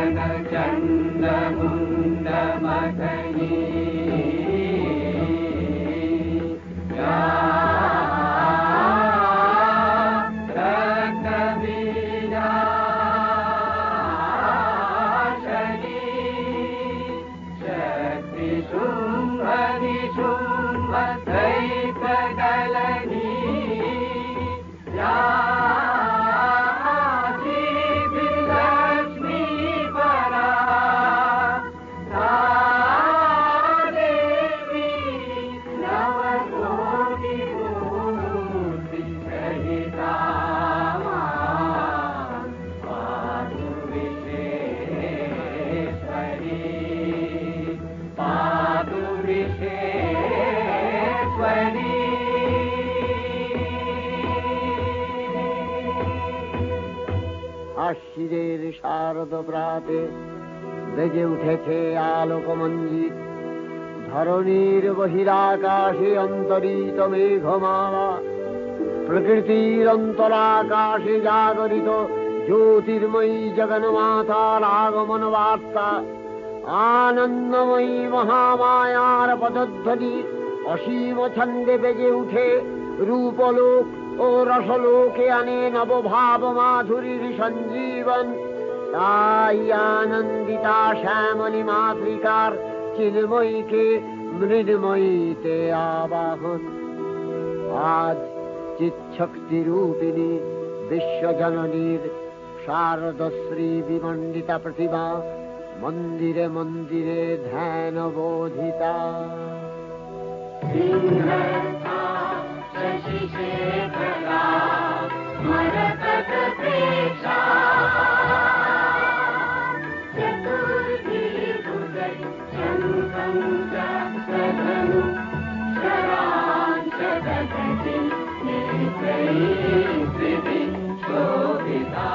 गगन चंद मुंड मथनी আশ্বিরের শারদ প্রাতে বেজে উঠেছে আলোক মঞ্জিত, ধরণীর বহিরাকাশে অন্তরিত মেঘমালা, প্রকৃতির অন্তরাকাশে জাগরিত জ্যোতির্ময়ী জগন্মাতার আগমন বার্তা, আনন্দময়ী মহামায়ার পদধ্বনি অসীম ছন্দে বেজে উঠে রূপলোক ও রসলোকে আনে নবভাব মাধুরীর সঞ্জীবন। তাই আনন্দিতা শ্যামলী মাতৃকার চিন্ময়ীকে মৃন্ময়ীতে আবাহন। আজ চিৎশক্তি রূপিণী বিশ্বজননীর শারদশ্রী বিমণ্ডিতা প্রতিমা মন্দিরে মন্দিরে ধ্যান বোধিতা। शशिशेखरा मरकतप्रेक्षा चतुर्भिर्भुजै शङ्खं चक्रधनुं शराञ्चदधति नेत्रैः त्रिभिः शोभिता।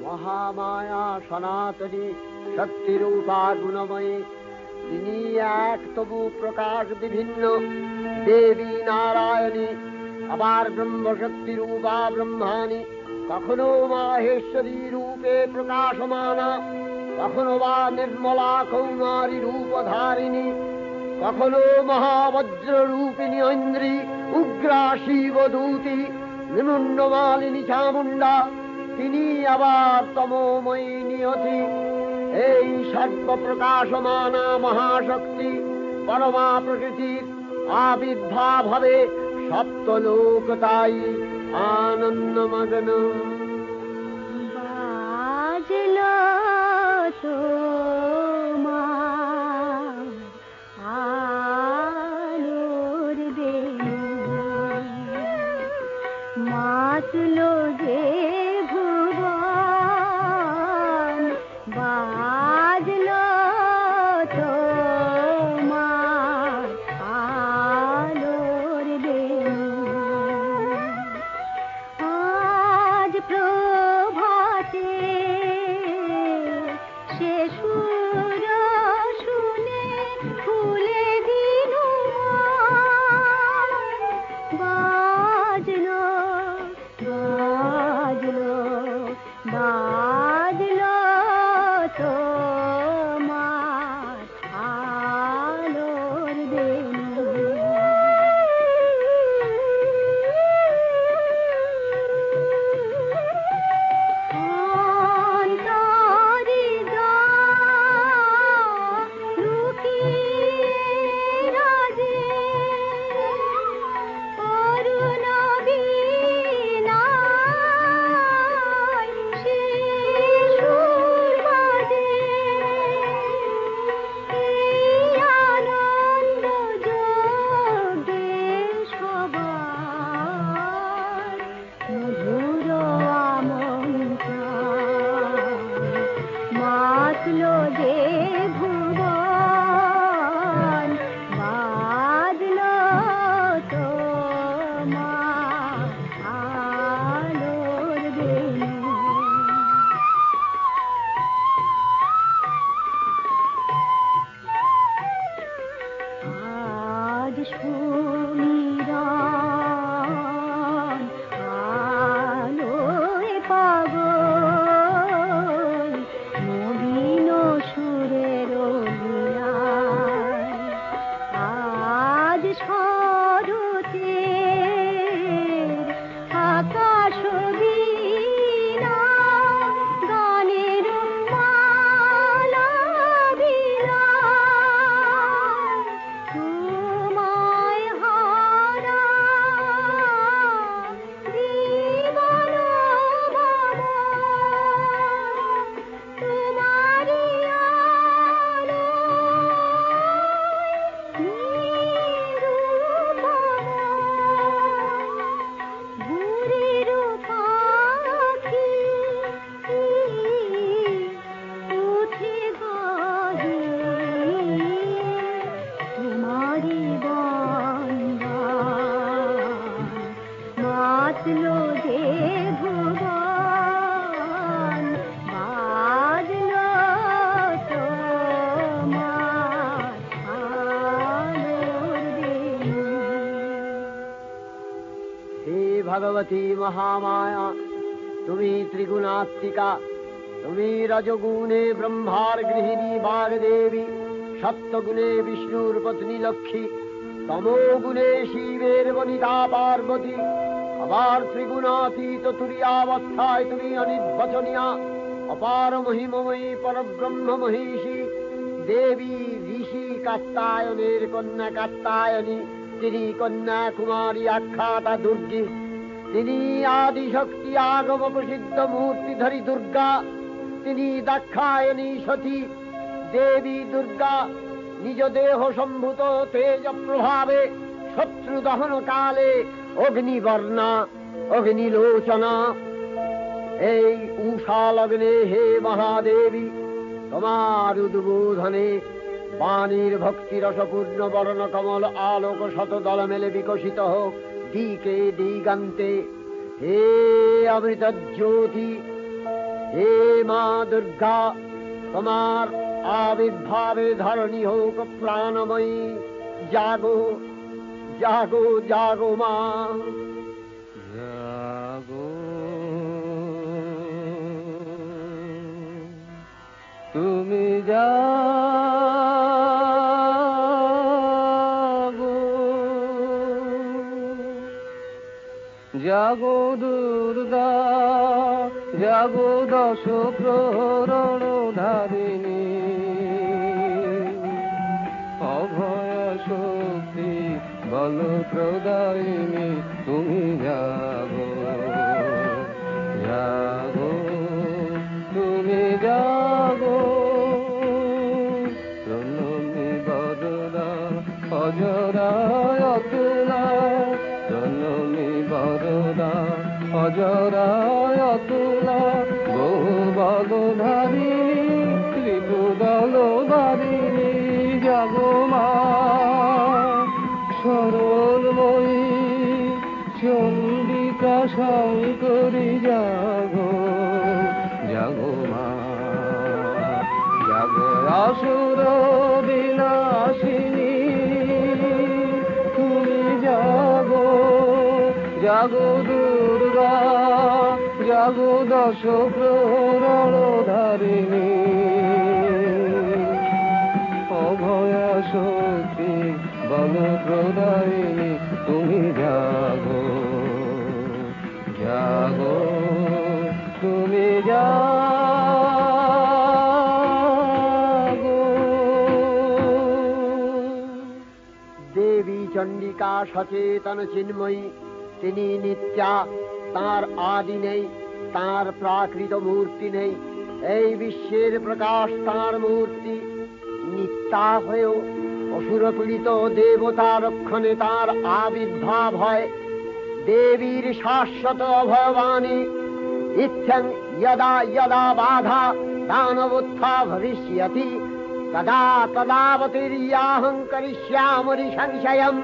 মহামায়া সনাতনী শক্তিরূপা গুণময়ী, তিনি এক তবু প্রকাশ বিভিন্ন দেবী নারায়ণী, আবার ব্রহ্মশক্তি রূপা ব্রহ্মাণী, কখনো মাহেশ্বরী রূপে প্রকাশমানা, কখনো বা নির্মলা কৌমারী রূপধারিণী, কখনো মহাবজ্র রূপিণী ঐন্দ্রী, উগ্রা শিবদূতি, নিমুন্ডমালিনী চামুণ্ডা, তিনি আবার তমোময়ী নিয়তি। এই সর্বপ্রকাশমানা মহাশক্তি পরমা প্রকৃতির আবির্ভাব হবে সপ্তলোক, তাই আনন্দমগ্ন। বাজলো তোমার আলোর বেণী, মাতলো যে ভুবন, বাজলো তোমার আলোর বেণী। আজ ভগবতী মহামায়া, তুমি ত্রিগুণাত্মিকা। তুমি রজগুণে ব্রহ্মার গৃহিণী বাগদেবী, সত্যগুণে বিষ্ণুর পত্নী লক্ষ্মী, তমোগুণে শিবের বনিতা পার্বতী, আবার ত্রিগুণাতীত তুরীয়াবস্থায় তুমি অনির্বচনীয়া, অপার মহিমময়ী পরব্রহ্ম মহিষী দেবী, ঋষি কাত্যায়নের কন্যা কাত্যায়নী, তিনি কন্যা কুমারী আখ্যাতা দুর্গী, তিনি আদিশক্তি আগম প্রসিদ্ধ মূর্তিধরী দুর্গা, তিনি দাক্ষায়ণী সতী দেবী দুর্গা। নিজ দেহ সম্ভূত তেজ প্রভাবে শত্রু দহন কালে অগ্নিবর্ণা অগ্নিলোচনা। এই উষা লগ্নে হে মহাদেবী, তোমার উদ্বোধনে বাণীর ভক্তি রসপূর্ণ বর্ণ কমল আলোক শত দল মেলে বিকশিত হোক দিকে দিগান্তে। হে অমৃত জ্যোতি, হে মা দুর্গা, তোমার আবির্ভাবে ধরণী হোক প্রাণময়ী। জাগো জাগো জাগো মা, জাগো তুমি জাগো, জাগো দুর্গা, জাগো দশ প্রহরণ ধারিণী, অভয় শক্তি বল প্রদায়িনী, তুমি জাগো জাগো তুমি জাগো। প্রণমী বরদা অজরায় অতুলা, প্রণমী বরদা অজরায় অতুলা, বহু বলধারী ত্রিপুদল বারিণী, জাগো মা সরলময়ী চন্ডিকা শঙ্করী, জাগো জাগো মা, জাগো আসুর বিনাশিনী, তুমি জাগো জাগো দুর্গা, জাগো দশ প্রহরণ ধারিণী, অভয়া শক্তি বল প্রদায়িনী, তুমি জাগো জাগো তুমি জাগো। দেবী চণ্ডিকা সচেতন চিন্ময়ী, তিনি নিত্যা, তার আদি নেই, তার প্রাকৃত মূর্তি নেই। এই বিশ্বের প্রকাশ তার মূর্তি, নিত্যা হয়েও অসুরপীড়িত দেবতা রক্ষণে তার আবির্ভাব হয়। দেবীর শাশ্বত অভয়বাণী, ইত্যং যদা যদা বাধা দানবোত্থা ভবিষ্যতি, তদা তদাবতীর্যাহং করিষ্যামি সংশয়ম।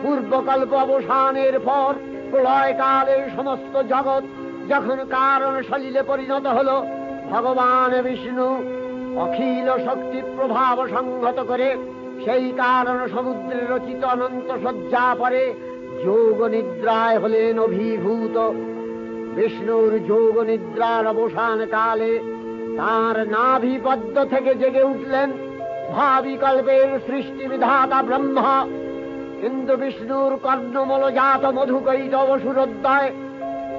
পূর্বকল্প অবসানের পর প্রলয়কালে সমস্ত জগৎ যখন কারণ সলিলে পরিণত হল, ভগবান বিষ্ণু অখিল শক্তি প্রভাব সংহত করে সেই কারণ সমুদ্রে রচিত অনন্ত শয্যা পরে যোগ নিদ্রায় হলেন অভিভূত। বিষ্ণুর যোগ নিদ্রার অবসান কালে তার নাভিপদ্ম থেকে জেগে উঠলেন ভাবিকল্পের সৃষ্টি বিধাতা ব্রহ্মা। কিন্তু বিষ্ণুর কর্ণমলজাত মধুকৈত অসুরোদ্দয়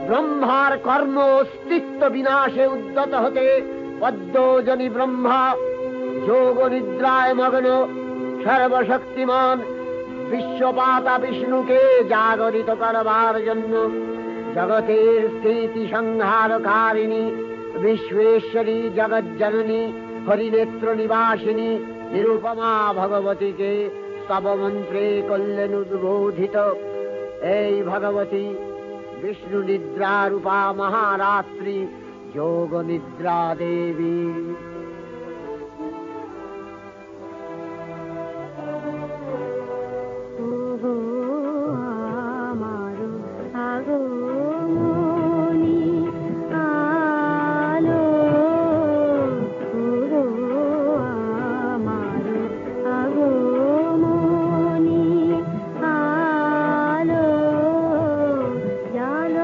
ব্রহ্মার কর্ম অস্তিত্ব বিনাশে উদ্যত হতে পদ্মজনী ব্রহ্মা যোগ নিদ্রায় মগ্ন সর্বশক্তিমান বিশ্বপাতা বিষ্ণুকে জাগরিত করবার জন্য জগতের স্থিতি সংহারকারিণী বিশ্বেশ্বরী জগজ্জননী হরিনেত্র নিবাসিনী নিরুপমা ভগবতীকে স্তবমন্ত্রে করলেন উদ্বোধিত। এই ভগবতী বিষ্ণু নিদ্রা রূপা মহারাত্রি যোগ নিদ্রা দেবী। জালো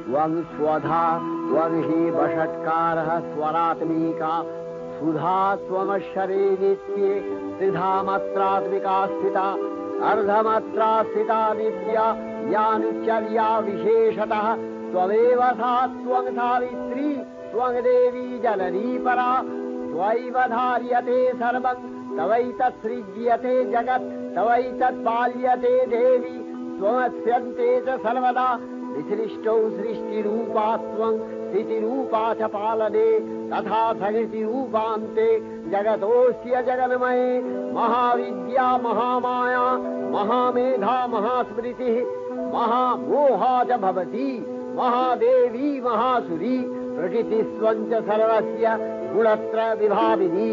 त्वं स्वधा त्वं हि वषट्कारः स्वरात्मिका सुधा त्वमक्षरे नित्ये त्रिधा मात्रात्मिका स्थिता अर्धमात्रा स्थिता विद्या यानुचर्या विशेषतः त्वमेव सा त्वं सावित्री त्वं देवी जननी परा त्वयैव धार्यते सर्वं तवैतत्सृज्यते जगत् तवैतत्पाल्यते देवी त्वमस्यन्ते च सर्वदा विसृष्टौ सृष्टिरूपा त्वं स्थितिरूपा च पालने तथा प्रकृतिरूपान्ते जगतोऽस्य जगन्मये महाविद्या महामाया महामेधा महास्मृतिः महामोहा च भवति महादेवी महासुरी प्रकृतिस्त्वं च सर्वस्य गुणत्रय विभाविनी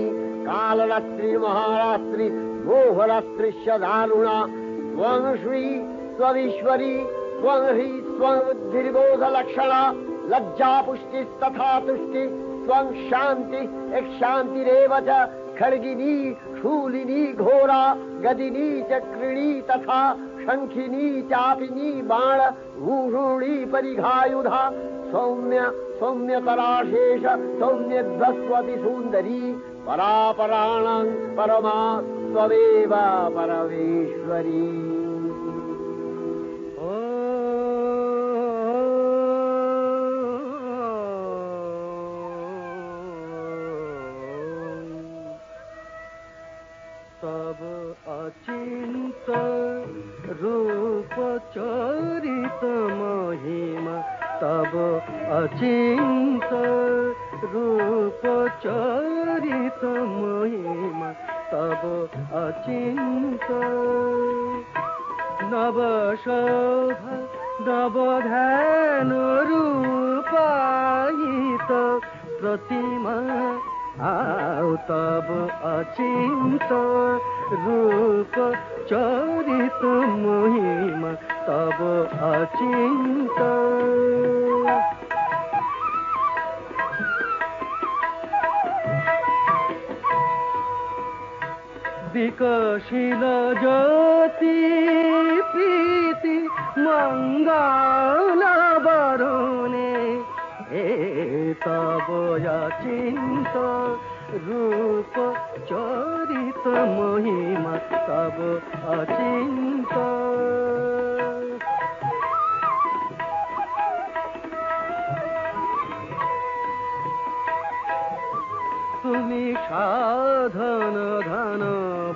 कालरात्रि महारात्रि मोहरात्रिश्च दारुणा त्वं श्री त्वमीश्वरी त्वं ह्री त्वं बुद्धिर्बोधलक्षणा लज्जा पुष्टिस्तथा तुष्टि त्वं शान्ति शान्तिरेव च खड्गिनी शूलिनी घोरा गदिनी चक्रिणी तथा शंखिनी चापिनी बाण भूषुणी परिघायुधा सौम्य सौम्यतराशेष सौम्यध्वस्वति सुन्दरी परापराणां परमा त्वमेव परमेश्वरी। तब अचिंत रूप चरित महिमा तब अचिंत रूप चरित महिमा तब अचिंत नव शोभा नव ध्यान रूपायित प्रतिमा आओ तब अचिंत रूप चरित महिमा तब अचिंत विकसिल ज्योति प्रीति मंगल वरुणे तब अचिंत रूप चरित महिमा तब अचिंत तुमी साधन धन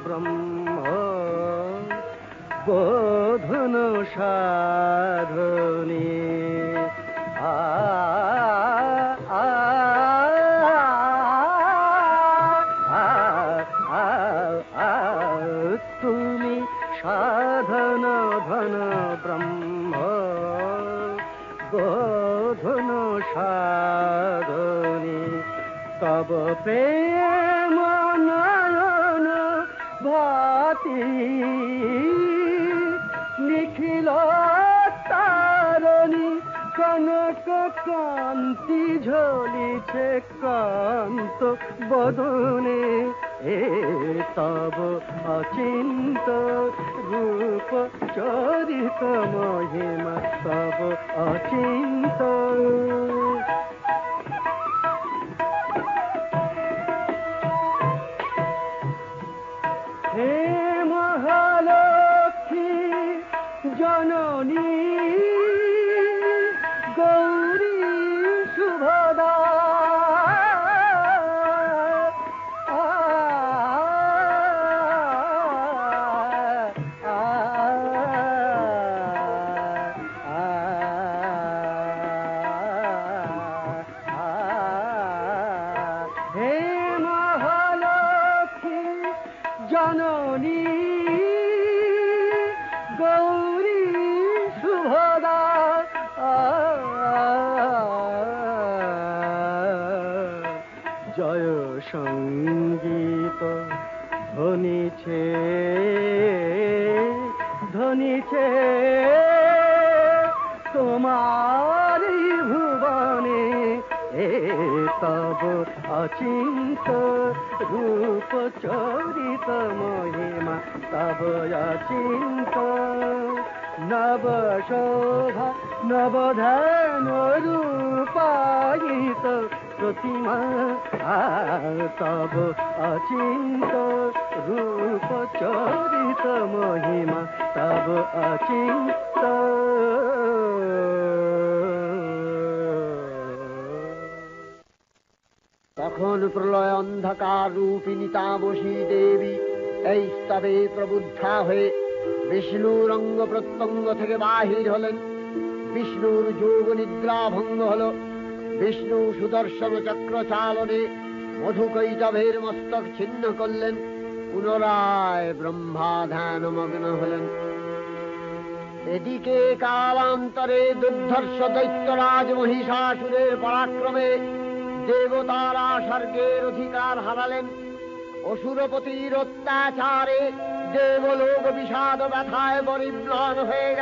ब्रह्म बोधन साधने तुमी साधन धन ब्रह्म बोधन साधने तब प्रेम नयन भाति निखिल तारणी कनक कांति झलिছে कांत बदने तब अचिंत रूप चरित महिमा तब अचिंत हे महालक्ष्मी जननी गौरी शुभदा हे महालक्ष्मी जननी गौरी शुभदा जय संगीत ध्वनिছে ধ্বনিছে তোমারি ভুবনে तब अचिंत रूप चरित महिमा तब अचिंत নব শোভা নবধান রূপায়িত প্রতিমা তব অচিন্ত রূপ চরিত মহিমা তব অচিন্ত তখন প্রলয় অন্ধকার রূপিণী তামসী দেবী এই স্তবে প্রবুদ্ধা হয়ে বিষ্ণুর অঙ্গ প্রত্যঙ্গ থেকে বাহির হলেন। বিষ্ণুর যোগ নিদ্রা ভঙ্গ হল। বিষ্ণু সুদর্শন চক্র চালনে মধুকৈটভের মস্তক ছিন্ন করলেন। পুনরায় ব্রহ্মা ধ্যানমগ্ন হলেন। এদিকে কালান্তরে দুর্ধর্ষ দৈত্যরাজ মহিষাসুরের পরাক্রমে দেবতারা স্বর্গের অধিকার হারালেন। অসুরপতির অত্যাচারে দেবলোক বিষাদ ব্যথায় পরিম্লান হয়ে গেল।